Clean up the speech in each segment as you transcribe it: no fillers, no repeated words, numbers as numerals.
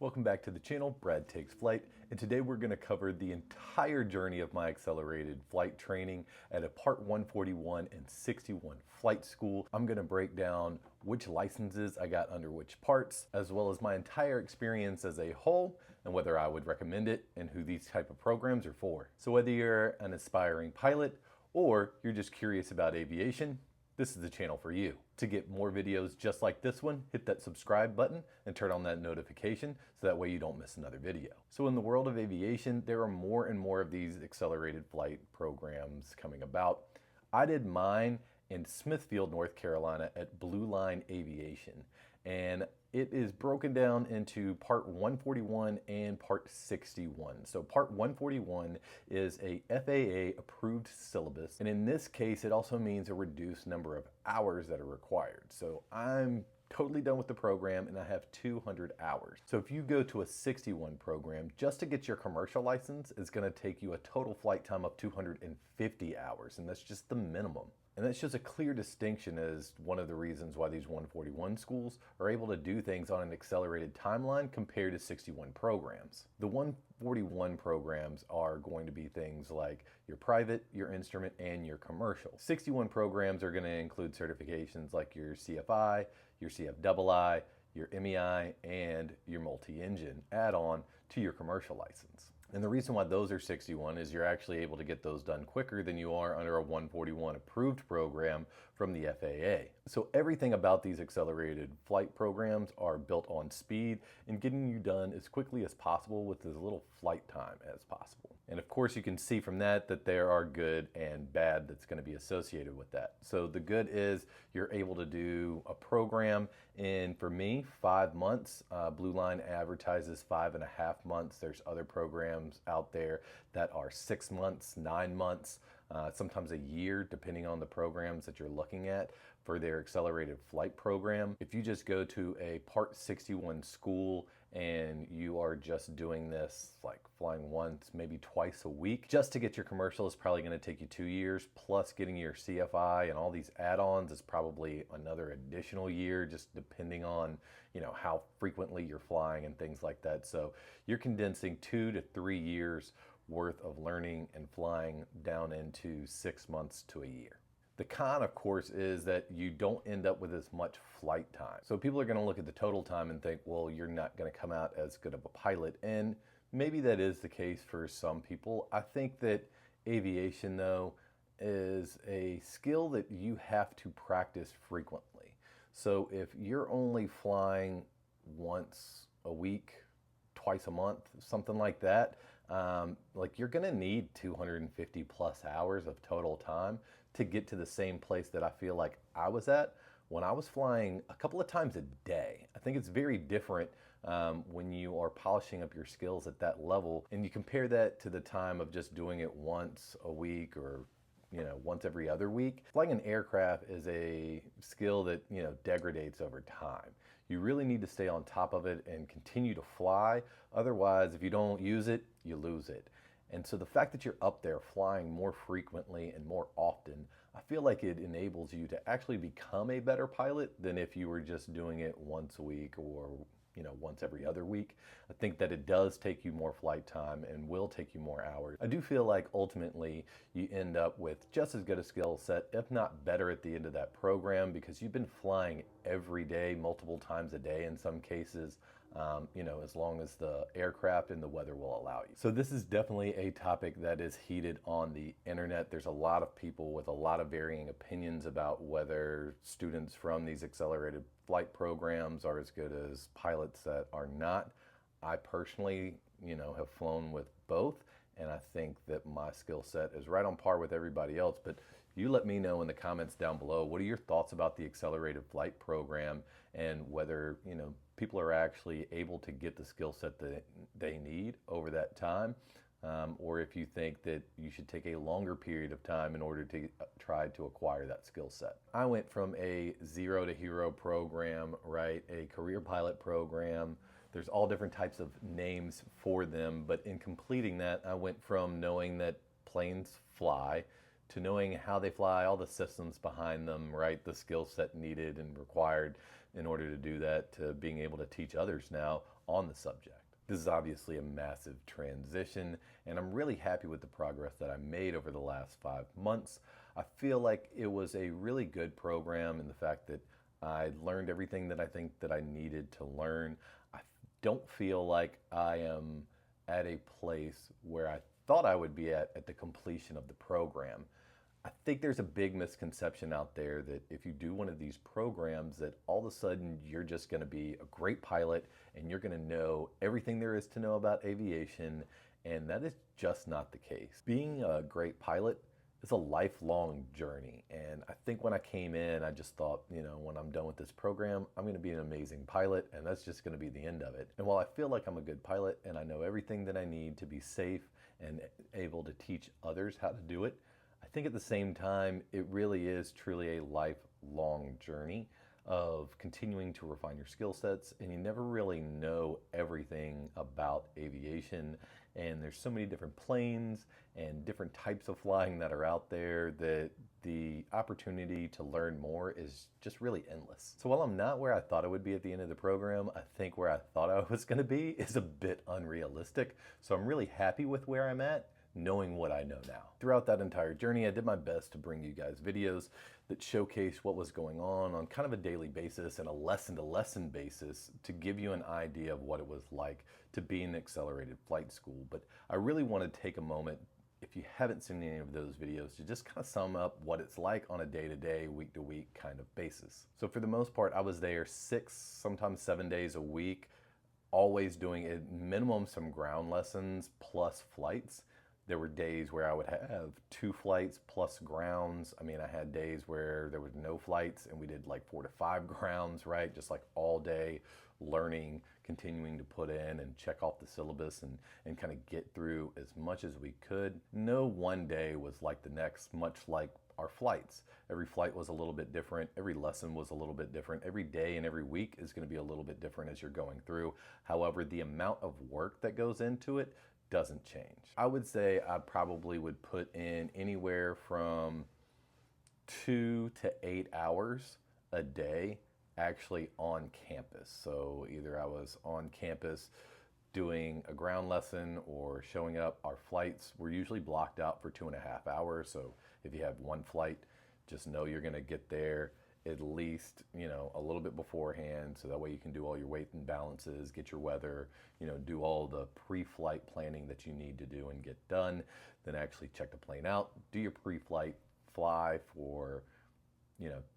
Welcome back to the channel, Brad Takes Flight, and today we're going to cover the entire journey of my accelerated flight training at a Part 141 and 61 flight school. I'm going to break down which licenses I got under which parts, as well as my entire experience as a whole, and whether I would recommend it and who these type of programs are for. So whether you're an aspiring pilot or you're just curious about aviation, this is the channel for you. To get more videos just like this one, hit that subscribe button and turn on that notification so that way you don't miss another video. So in the world of aviation, there are more and more of these accelerated flight programs coming about. I did mine in Smithfield, North Carolina at Blue Line Aviation, and it is broken down into Part 141 and Part 61. So Part 141 is a FAA approved syllabus, and in this case it also means a reduced number of hours that are required. So I'm totally done with the program and I have 200 hours. So if you go to a 61 program, just to get your commercial license is going to take you a total flight time of 250 hours, and that's just the minimum. And that shows a clear distinction as one of the reasons why these 141 schools are able to do things on an accelerated timeline compared to 61 programs. The 141 programs are going to be things like your private, your instrument, and your commercial. 61 programs are going to include certifications like your CFI, your CFII, your MEI, and your multi-engine add-on to your commercial license. And the reason why those are 61 is you're actually able to get those done quicker than you are under a 141 approved program from the FAA. So everything about these accelerated flight programs are built on speed and getting you done as quickly as possible with as little flight time as possible. And of course you can see from that that there are good and bad that's going to be associated with that. So the good is you're able to do a program in, for me, 5 months. Blue Line advertises 5.5 months. There's other programs out there that are 6 months, 9 months, sometimes a year, depending on the programs that you're looking at for their accelerated flight program. If you just go to a Part 61 school and you are just doing this, like flying once, maybe twice a week, just to get your commercial is probably going to take you 2 years, plus getting your CFI and all these add-ons is probably another additional year, just depending on, how frequently you're flying and things like that. So you're condensing 2 to 3 years worth of learning and flying down into 6 months to a year. The con, of course, is that you don't end up with as much flight time. So people are going to look at the total time and think, well, you're not going to come out as good of a pilot. And maybe that is the case for some people. I think that aviation, though, is a skill that you have to practice frequently. So if you're only flying once a week, twice a month, something like that, like you're gonna need 250 plus hours of total time to get to the same place that I feel like I was at when I was flying a couple of times a day. I think it's very different when you are polishing up your skills at that level, and you compare that to the time of just doing it once a week or once every other week. Flying an aircraft is a skill that, degrades over time. You really need to stay on top of it and continue to fly. Otherwise, if you don't use it, you lose it. And so the fact that you're up there flying more frequently and more often, I feel like it enables you to actually become a better pilot than if you were just doing it once a week or once every other week. I think that it does take you more flight time and will take you more hours. I do feel like ultimately you end up with just as good a skill set, if not better, at the end of that program because you've been flying every day, multiple times a day in some cases, as long as the aircraft and the weather will allow you. So this is definitely a topic that is heated on the internet. There's a lot of people with a lot of varying opinions about whether students from these accelerated flight programs are as good as pilots that are not. I personally, have flown with both, and I think that my skill set is right on par with everybody else. But you let me know in the comments down below, what are your thoughts about the accelerated flight program and whether, people are actually able to get the skill set that they need over that time, or if you think that you should take a longer period of time in order to try to acquire that skill set. I went from a zero to hero program, right? A career pilot program. There's all different types of names for them, but in completing that, I went from knowing that planes fly to knowing how they fly, all the systems behind them, right? The skill set needed and required in order to do that, to being able to teach others now on the subject. This is obviously a massive transition, and I'm really happy with the progress that I made over the last 5 months. I feel like it was a really good program in the fact that I learned everything that I think that I needed to learn. I don't feel like I am at a place where I thought I would be at the completion of the program. I think there's a big misconception out there that if you do one of these programs that all of a sudden you're just going to be a great pilot and you're going to know everything there is to know about aviation, and that is just not the case. Being a great pilot is a lifelong journey, and I think when I came in I just thought, when I'm done with this program I'm going to be an amazing pilot and that's just going to be the end of it. And while I feel like I'm a good pilot and I know everything that I need to be safe and able to teach others how to do it, I think at the same time, it really is truly a lifelong journey of continuing to refine your skill sets, and you never really know everything about aviation. And there's so many different planes and different types of flying that are out there that the opportunity to learn more is just really endless. So while I'm not where I thought I would be at the end of the program, I think where I thought I was going to be is a bit unrealistic. So I'm really happy with where I'm at, knowing what I know now. Throughout that entire journey, I did my best to bring you guys videos that showcase what was going on kind of a daily basis and a lesson-to-lesson basis to give you an idea of what it was like to be in accelerated flight school. But I really want to take a moment, if you haven't seen any of those videos, to just kind of sum up what it's like on a day-to-day, week-to-week kind of basis. So for the most part, I was there 6, sometimes 7 days a week, always doing at minimum some ground lessons plus flights. There were days where I would have 2 flights plus grounds. I mean, I had days where there was no flights and we did like 4 to 5 grounds, right? Just like all day learning, continuing to put in and check off the syllabus and kind of get through as much as we could. No one day was like the next, much like our flights. Every flight was a little bit different. Every lesson was a little bit different. Every day and every week is going to be a little bit different as you're going through. However, the amount of work that goes into it doesn't change. I would say I probably would put in anywhere from 2 to 8 hours a day actually on campus. So either I was on campus doing a ground lesson or showing up. Our flights were usually blocked out for 2.5 hours. So if you have one flight, just know you're going to get there at least, a little bit beforehand, so that way you can do all your weight and balances, get your weather, do all the pre-flight planning that you need to do and get done, then actually check the plane out, do your pre-flight fly for,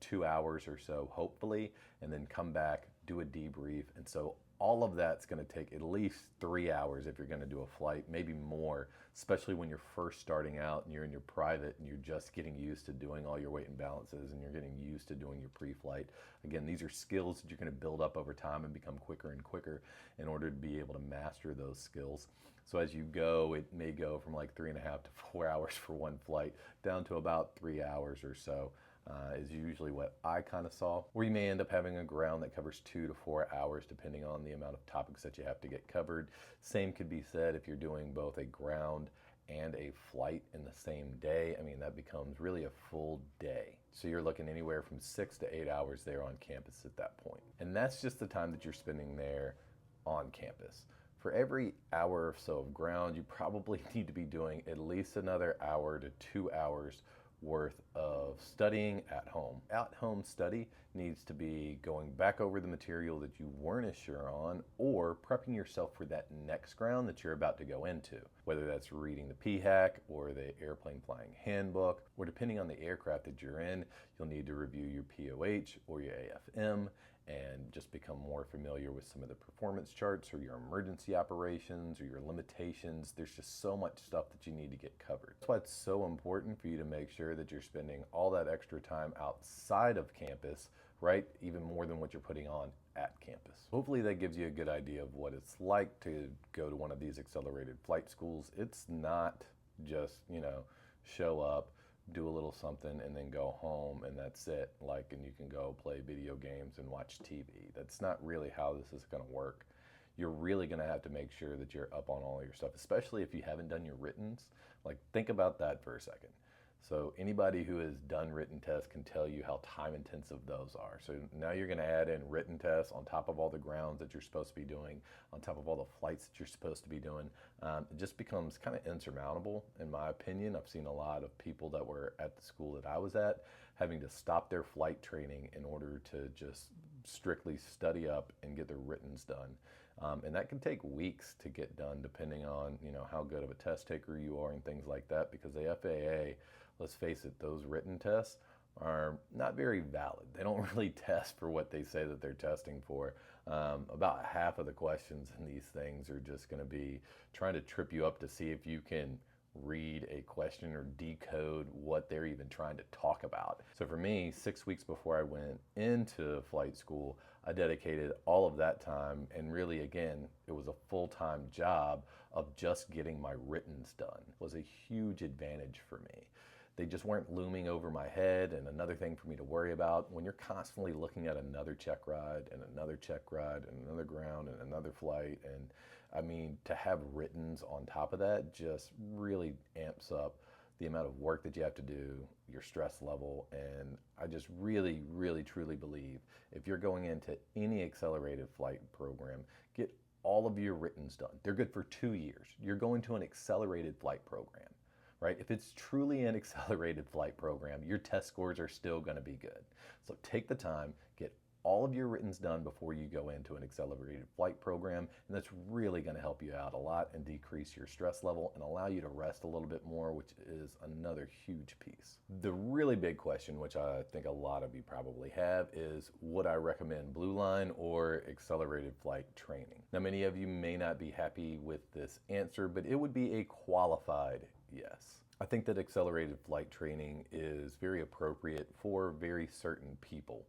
2 hours or so, hopefully, and then come back, do a debrief. And so all of that's going to take at least 3 hours if you're going to do a flight, maybe more, especially when you're first starting out and you're in your private and you're just getting used to doing all your weight and balances and you're getting used to doing your pre-flight. Again, these are skills that you're going to build up over time and become quicker and quicker in order to be able to master those skills. So as you go, it may go from like 3.5 to 4 hours for one flight down to about 3 hours or so. Is usually what I kind of saw, where you may end up having a ground that covers 2 to 4 hours depending on the amount of topics that you have to get covered. Same could be said if you're doing both a ground and a flight in the same day. I mean, that becomes really a full day. So you're looking anywhere from 6 to 8 hours there on campus at that point. And that's just the time that you're spending there on campus. For every hour or so of ground, you probably need to be doing at least another hour to 2 hours worth of studying at home. At-home study needs to be going back over the material that you weren't as sure on, or prepping yourself for that next ground that you're about to go into, whether that's reading the PHAC or the Airplane Flying Handbook, or depending on the aircraft that you're in, you'll need to review your POH or your AFM and just become more familiar with some of the performance charts or your emergency operations or your limitations. There's just so much stuff that you need to get covered. That's why it's so important for you to make sure that you're spending all that extra time outside of campus, right? Even more than what you're putting on at campus. Hopefully that gives you a good idea of what it's like to go to one of these accelerated flight schools. It's not just, show up, do a little something and then go home and that's it, and you can go play video games and watch TV. That's not really how this is going to work. You're really going to have to make sure that you're up on all your stuff, especially if you haven't done your writtens. Think about that for a second. So anybody who has done written tests can tell you how time intensive those are. So now you're going to add in written tests on top of all the grounds that you're supposed to be doing, on top of all the flights that you're supposed to be doing. It just becomes kind of insurmountable, in my opinion. I've seen a lot of people that were at the school that I was at having to stop their flight training in order to just strictly study up and get their writtens done. And that can take weeks to get done, depending on how good of a test taker you are and things like that, because the FAA, let's face it, those written tests are not very valid. They don't really test for what they say that they're testing for. About half of the questions in these things are just going to be trying to trip you up to see if you can read a question or decode what they're even trying to talk about. So for me, 6 weeks before I went into flight school, I dedicated all of that time, and really, again, it was a full-time job of just getting my writtens done. It was a huge advantage for me. They just weren't looming over my head, and another thing for me to worry about when you're constantly looking at another check ride and another check ride and another ground and another flight. And I mean, to have writtens on top of that just really amps up the amount of work that you have to do, your stress level. And I just really, really, truly believe if you're going into any accelerated flight program, get all of your writtens done. They're good for 2 years. You're going to an accelerated flight program. Right? If it's truly an accelerated flight program, your test scores are still going to be good. So take the time, get all of your writtens done before you go into an accelerated flight program, and that's really going to help you out a lot and decrease your stress level and allow you to rest a little bit more, which is another huge piece. The really big question, which I think a lot of you probably have, is would I recommend Blue Line or accelerated flight training? Now, many of you may not be happy with this answer, but it would be a qualified yes. I think that accelerated flight training is very appropriate for very certain people.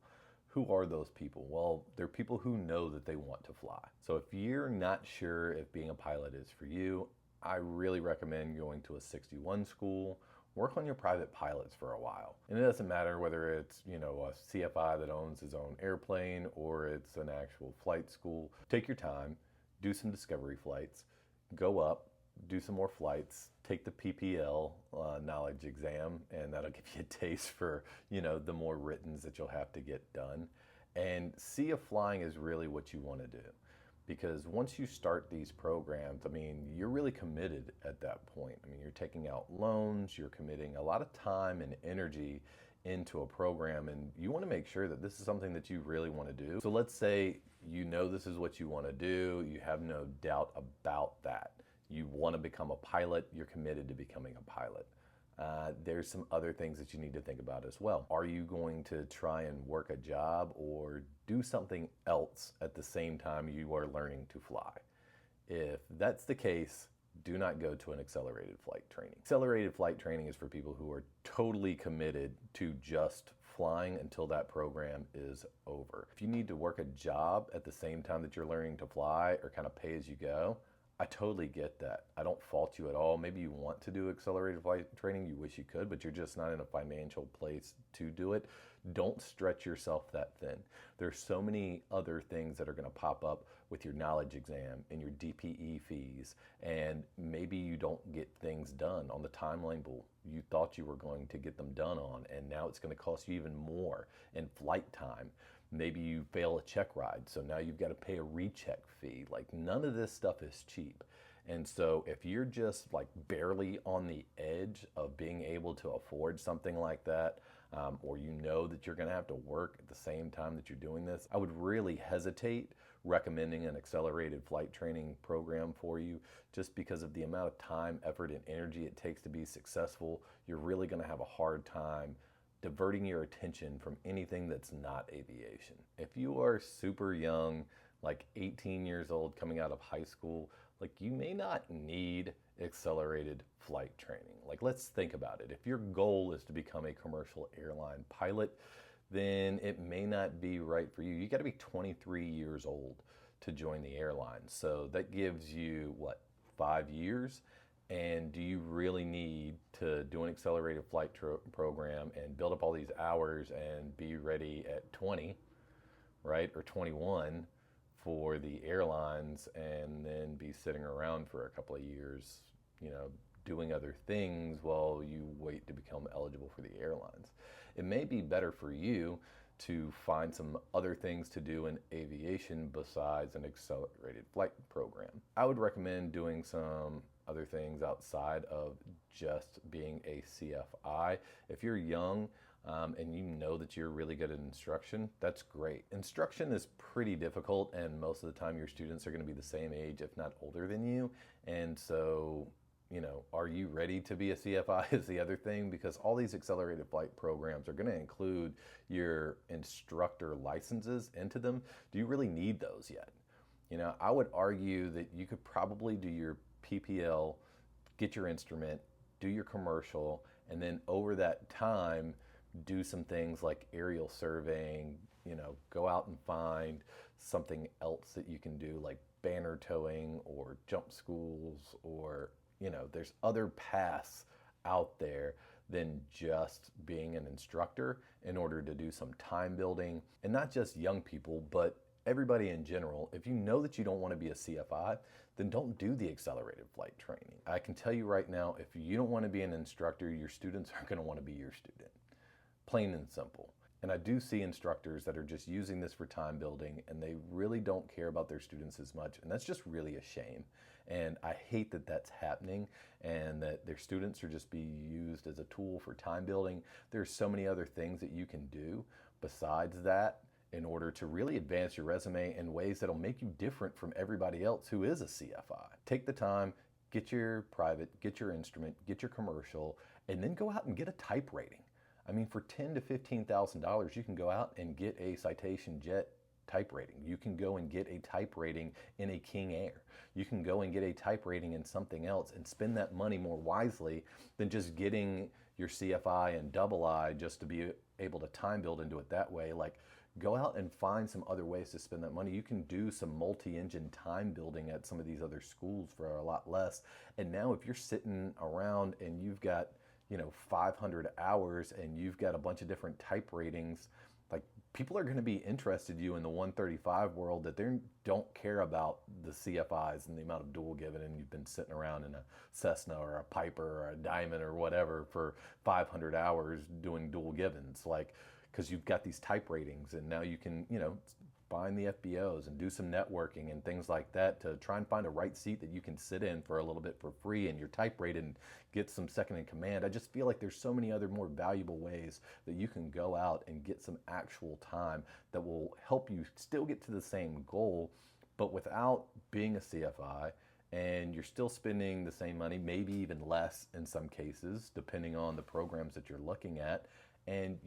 Who are those people? Well, they're people who know that they want to fly. So if you're not sure if being a pilot is for you, I really recommend going to a 61 school. Work on your private pilots for a while. And it doesn't matter whether it's, a CFI that owns his own airplane or it's an actual flight school. Take your time, do some discovery flights, go up, do some more flights, take the PPL knowledge exam, and that'll give you a taste for, the more writtens that you'll have to get done. And see if flying is really what you want to do. Because once you start these programs, you're really committed at that point. You're taking out loans, you're committing a lot of time and energy into a program, and you want to make sure that this is something that you really want to do. So let's say this is what you want to do, you have no doubt about that. You want to become a pilot, you're committed to becoming a pilot. There's some other things that you need to think about as well. Are you going to try and work a job or do something else at the same time you are learning to fly? If that's the case, do not go to an accelerated flight training. Accelerated flight training is for people who are totally committed to just flying until that program is over. If you need to work a job at the same time that you're learning to fly or kind of pay as you go, I totally get that. I don't fault you at all. Maybe you want to do accelerated flight training, you wish you could, but you're just not in a financial place to do it. Don't stretch yourself that thin. There's so many other things that are going to pop up with your knowledge exam and your DPE fees, and maybe you don't get things done on the timeline you thought you were going to get them done on, and now it's going to cost you even more in flight time. Maybe you fail a check ride, so now you've got to pay a recheck fee. None of this stuff is cheap. And so if you're just barely on the edge of being able to afford something like that, or that you're going to have to work at the same time that you're doing this, I would really hesitate recommending an accelerated flight training program for you, just because of the amount of time, effort, and energy it takes to be successful. You're really going to have a hard time diverting your attention from anything that's not aviation. If you are super young, 18 years old, coming out of high school, you may not need accelerated flight training. Let's think about it. If your goal is to become a commercial airline pilot, then it may not be right for you. You got to be 23 years old to join the airline. So that gives you, 5 years? And do you really need to do an accelerated flight program and build up all these hours and be ready at 20, right, or 21 for the airlines, and then be sitting around for a couple of years, doing other things while you wait to become eligible for the airlines. It may be better for you to find some other things to do in aviation besides an accelerated flight program. I would recommend doing some other things outside of just being a CFI. If you're young and you know that you're really good at instruction, that's great. Instruction is pretty difficult, and most of the time your students are going to be the same age, if not older than you. And so, are you ready to be a CFI is the other thing, because all these accelerated flight programs are going to include your instructor licenses into them. Do you really need those yet? I would argue that you could probably do your PPL, get your instrument, do your commercial, and then over that time, do some things like aerial surveying, go out and find something else that you can do, like banner towing or jump schools, or, there's other paths out there than just being an instructor in order to do some time building. And not just young people, but everybody in general. If you know that you don't want to be a CFI, then don't do the accelerated flight training. I can tell you right now, if you don't want to be an instructor, your students aren't going to want to be your student. Plain and simple. And I do see instructors that are just using this for time building, and they really don't care about their students as much. And that's just really a shame. And I hate that that's happening, and that their students are just being used as a tool for time building. There's so many other things that you can do besides that in order to really advance your resume in ways that'll make you different from everybody else who is a CFI. Take the time, get your private, get your instrument, get your commercial, and then go out and get a type rating. I mean, for $10,000 to $15,000, you can go out and get a Citation Jet type rating. You can go and get a type rating in a King Air. You can go and get a type rating in something else and spend that money more wisely than just getting your CFI and double I just to be able to time build into it that way. Like, go out and find some other ways to spend that money. You can do some multi-engine time building at some of these other schools for a lot less. And now if you're sitting around and you've got 500 hours and you've got a bunch of different type ratings, like, people are going to be interested in you in the 135 world, that they don't care about the CFIs and the amount of dual given, and you've been sitting around in a Cessna or a Piper or a Diamond or whatever for 500 hours doing dual givens, like, because you've got these type ratings, and now you can, find the FBOs and do some networking and things like that to try and find a right seat that you can sit in for a little bit for free, and you're type rated and get some second in command. I just feel like there's so many other more valuable ways that you can go out and get some actual time that will help you still get to the same goal, but without being a CFI. And you're still spending the same money, maybe even less in some cases, depending on the programs that you're looking at. And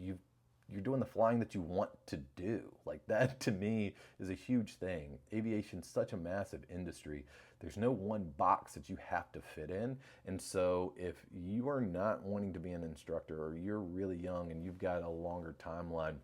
you're doing the flying that you want to do. Like, that to me is a huge thing. Aviation's such a massive industry. There's no one box that you have to fit in. And so if you are not wanting to be an instructor, or you're really young and you've got a longer timeline,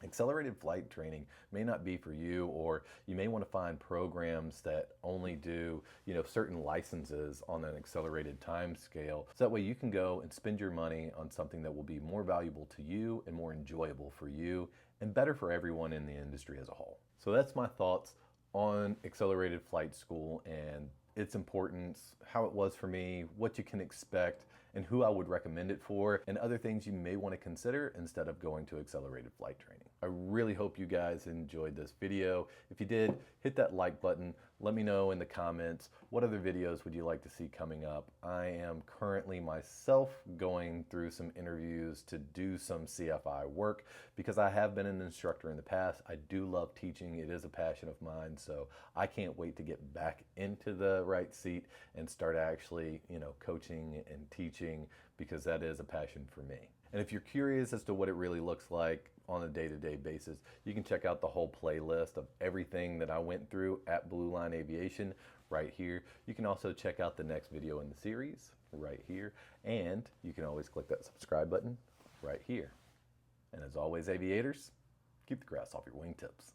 accelerated flight training may not be for you, or you may want to find programs that only do, certain licenses on an accelerated time scale. So that way you can go and spend your money on something that will be more valuable to you and more enjoyable for you and better for everyone in the industry as a whole. So that's my thoughts on accelerated flight school and its importance, how it was for me, what you can expect, and who I would recommend it for, and other things you may want to consider instead of going to accelerated flight training. I really hope you guys enjoyed this video. If you did, hit that like button. Let me know in the comments, what other videos would you like to see coming up? I am currently myself going through some interviews to do some CFI work, because I have been an instructor in the past. I do love teaching. It is a passion of mine, so I can't wait to get back into the right seat and start actually, coaching and teaching, because that is a passion for me. And if you're curious as to what it really looks like on a day-to-day basis, you can check out the whole playlist of everything that I went through at Blue Line Aviation right here. You can also check out the next video in the series right here, and you can always click that subscribe button right here. And as always, aviators, keep the grass off your wingtips.